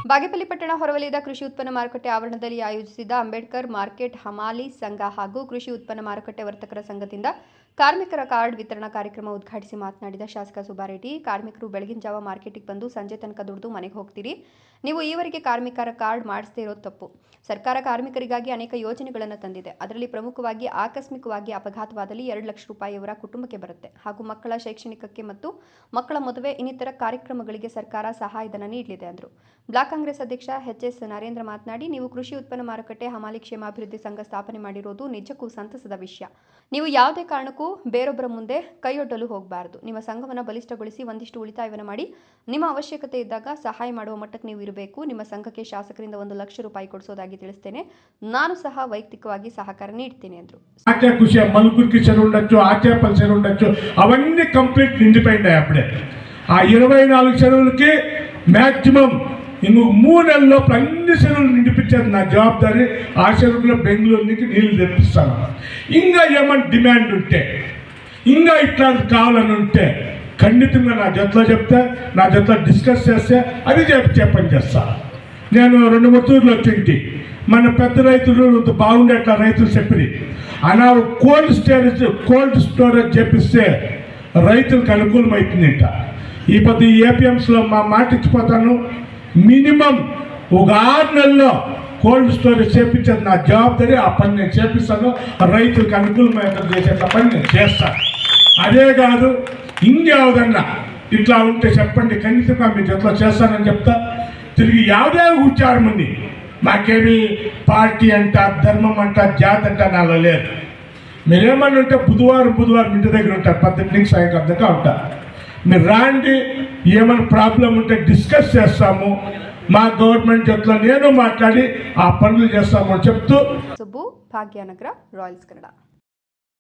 ಬಾಗೇಪಲ್ಲಿ ಪಟ್ಟಣ ಹೊರವಲಯದ ಕೃಷಿ ಉತ್ಪನ್ನ ಮಾರುಕಟ್ಟೆ ಆವರಣದಲ್ಲಿ ಆಯೋಜಿಸಿದ್ದ ಅಂಬೇಡ್ಕರ್ ಮಾರ್ಕೆಟ್ ಹಮಾಲಿ ಸಂಘ ಹಾಗೂ ಕೃಷಿ ಉತ್ಪನ್ನ ಮಾರುಕಟ್ಟೆ ವರ್ತಕರ ಸಂಘದಿಂದ ಕಾರ್ಮಿಕರ ಕಾರ್ಡ್ ವಿತರಣಾ ಕಾರ್ಯಕ್ರಮ ಉದ್ಘಾಟಿಸಿ ಮಾತನಾಡಿದ ಶಾಸಕ ಸುಬ್ಬಾರೆಡ್ಡಿ, ಕಾರ್ಮಿಕರು ಬೆಳಗಿನ ಜಾವ ಮಾರ್ಕೆಟಿಗೆ ಬಂದು ಸಂಜೆ ತನಕ ದುಡಿದು ಮನೆಗೆ ಹೋಗ್ತೀರಿ. ನೀವು ಈವರೆಗೆ ಕಾರ್ಮಿಕರ ಕಾರ್ಡ್ ಮಾಡಿಸದೇ ಇರೋದು ತಪ್ಪು. ಸರ್ಕಾರ ಕಾರ್ಮಿಕರಿಗಾಗಿ ಅನೇಕ ಯೋಜನೆಗಳನ್ನು ತಂದಿದೆ. ಅದರಲ್ಲಿ ಪ್ರಮುಖವಾಗಿ ಆಕಸ್ಮಿಕವಾಗಿ ಅಪಘಾತವಾದಲ್ಲಿ 2 ಲಕ್ಷ ರೂಪಾಯಿ ಅವರ ಕುಟುಂಬಕ್ಕೆ ಬರುತ್ತೆ. ಹಾಗೂ ಮಕ್ಕಳ ಶೈಕ್ಷಣಿಕಕ್ಕೆ ಮತ್ತು ಮಕ್ಕಳ ಮದುವೆ ಇನ್ನಿತರ ಕಾರ್ಯಕ್ರಮಗಳಿಗೆ ಸರ್ಕಾರ ಸಹಾಯಧನ ನೀಡಲಿದೆ ಎಂದರು. ಬ್ಲಾಕ್ ಕಾಂಗ್ರೆಸ್ ಅಧ್ಯಕ್ಷ ಎಚ್.ಎಸ್. ನರೇಂದ್ರ ಮಾತನಾಡಿ, ನೀವು ಕೃಷಿ ಉತ್ಪನ್ನ ಮಾರುಕಟ್ಟೆ ಹಮಾಲಿ ಕ್ಷೇಮಾಭಿವೃದ್ಧಿ ಸಂಘ ಸ್ಥಾಪನೆ ಮಾಡಿರೋದು ನಿಜಕ್ಕೂ ಸಂತಸದ ವಿಷಯ. ನೀವು ಯಾವುದೇ ಕಾರಣಕ್ಕೂ ಬೇರೊಬ್ಬರ ಮುಂದೆ ಕೈಯೊಡ್ಡಲು ಹೋಗಬಾರದು. ನಿಮ್ಮ ಸಂಘವನ್ನು ಬಲಿಷ್ಠಗೊಳಿಸಿ ಒಂದಿಷ್ಟು ಉಳಿತಾಯವನ್ನು ಮಾಡಿ ನಿಮ್ಮ ಅವಶ್ಯಕತೆ ಇದ್ದಾಗ ಸಹಾಯ ಮಾಡುವ ಮಟ್ಟಕ್ಕೆ ನೀವು ಇರಬೇಕು. ನಿಮ್ಮ ಸಂಘಕ್ಕೆ ಶಾಸಕರಿಂದ 1 ಲಕ್ಷ ರೂಪಾಯಿ ಕೊಡಿಸೋದಾಗಿ ತಿಳಿಸ್ತೇನೆ. ನಾನು ಸಹ ವೈಯಕ್ತಿಕವಾಗಿ సహకార నీడుతేనే అంటారు. ఆచే కృషి మల్కుర్కి చెరువు ఉండొచ్చు, ఆచేపల్లి చెరువు ఉండొచ్చు, అవన్నీ కంప్లీట్ నిండిపోయింది. అప్పుడే ఆ 24 చెరువులకి మ్యాక్సిమం ఇంకో 3 నెలల లోపల అన్ని చెరువులు నిండిపించేది నా జవాబారి. ఆ చెరువులో బెంగళూరు నుంచి నీళ్లు తెప్పిస్తాను. ఇంకా ఏమన్నా డిమాండ్ ఉంటే, ఇంకా ఇట్లా కావాలని ఉంటే ఖండితంగా నా జతలో చెప్తే, నా జతలో డిస్కస్ చేస్తే అది చెప్పని చేస్తా. నేను 2-3 ఊర్లో తింటి మన పెద్ద రైతులు బాగుండేట్లా రైతులు చెప్పింది అలా కోల్డ్ స్టోరేజ్ చేపిస్తే రైతులకు అనుకూలమవుతుందంట. ఈ పొద్దు ఏపీఎంస్లో మా మాట ఇచ్చిపోతాను, మినిమం ఒక 6 నెలల్లో కోల్డ్ స్టోరేజ్ చేపించేది నా జవాబారి. ఆ పని నేను చేపిస్తాను. రైతులకు అనుకూలమైన చేసేట పని నేను చేస్తాను. అదే కాదు, ఇంకేదన్నా ఇట్లా ఉంటే చెప్పండి, ఖచ్చితంగా మీ జతలో చేస్తానని చెప్తా. తిరిగి యావదే ఉచ్చారమంది మాకేమి పార్టీ అంట, ధర్మం అంట, జాతి అంట నాలో లేదు. మీరేమన్నా ఉంటే బుధవారం ఇంటి దగ్గర ఉంటారు, 10 నుంచి సాయంకాలం దాకా ఉంటారు. మీరు రాండి, ఏమైనా ప్రాబ్లం ఉంటే డిస్కస్ చేస్తాము. మా గవర్నమెంట్ జట్లో నేను మాట్లాడి ఆ పనులు చేస్తాము అని చెప్తూ. సుబ్బు, భాగ్యనగర, రాయల్స్ కన్నడ.